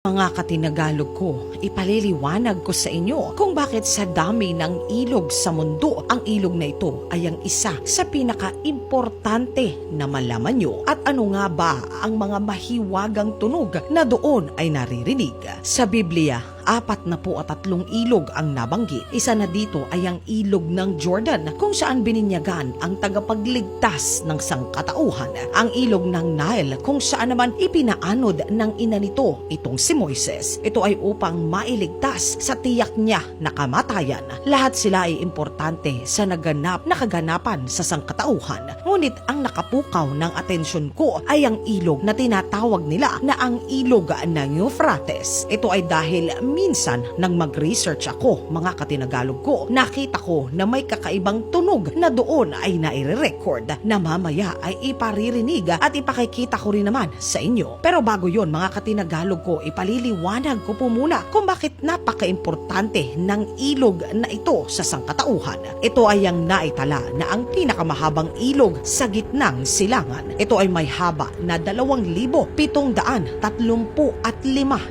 Mga katinagalog ko, ipaliliwanag ko sa inyo kung bakit sa dami ng ilog sa mundo, ang ilog na ito ay ang isa sa pinaka-importante na malaman nyo. At ano nga ba ang mga mahiwagang tunog na doon ay naririnig? Sa Biblia, 43 ilog ang nabanggit. Isa na dito ay ang ilog ng Jordan, kung saan bininyagan ang tagapagligtas ng sangkatauhan. Ang ilog ng Nile, kung saan naman ipinaanod ng ina nito itong si Moises. Ito ay upang mailigtas sa tiyak niya na kamatayan. Lahat sila ay importante sa naganap na kaganapan sa sangkatauhan. Ngunit ang nakapukaw ng atensyon ko ay ang ilog na tinatawag nila na ang ilog ng Euphrates. Ito ay dahil minsan nang mag-research ako, mga katinagalog ko, nakita ko na may kakaibang tunog na doon ay naire-record na mamaya ay iparirinig at ipakikita ko rin naman sa inyo. Pero bago yon, mga katinagalog ko, ipaliliwanag ko po muna kung bakit napaka-importante ng ilog na ito sa sangkatauhan. Ito ay ang naitala na ang pinakamahabang ilog sa gitnang silangan. Ito ay may haba na 2,735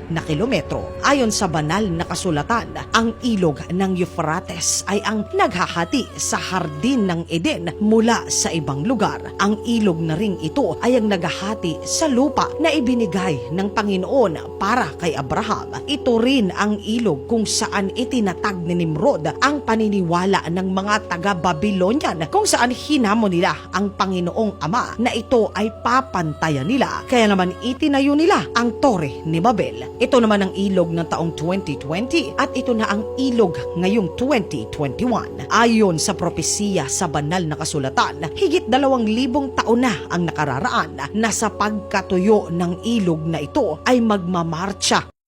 na kilometro. Ayon sa banal na kasulatan, ang ilog ng Euphrates ay ang naghahati sa hardin ng Eden mula sa ibang lugar. Ang ilog na ring ito ay ang naghahati sa lupa na ibinigay ng Panginoon para kay Abraham. Ito rin ang ilog kung saan itinatag ni Nimrod ang paniniwala ng mga taga-Babylonian, kung saan hinamon nila ang Panginoong Ama na ito ay papantayan nila. Kaya naman itinayo nila ang Tore ni Babel. Ito naman ang ilog ng taong 2020 at ito na ang ilog ngayong 2021. Ayon sa propesiya sa banal na kasulatan, higit 2,000 taon na ang nakararaan na sa pagkatuyo ng ilog na ito ay magmamarcha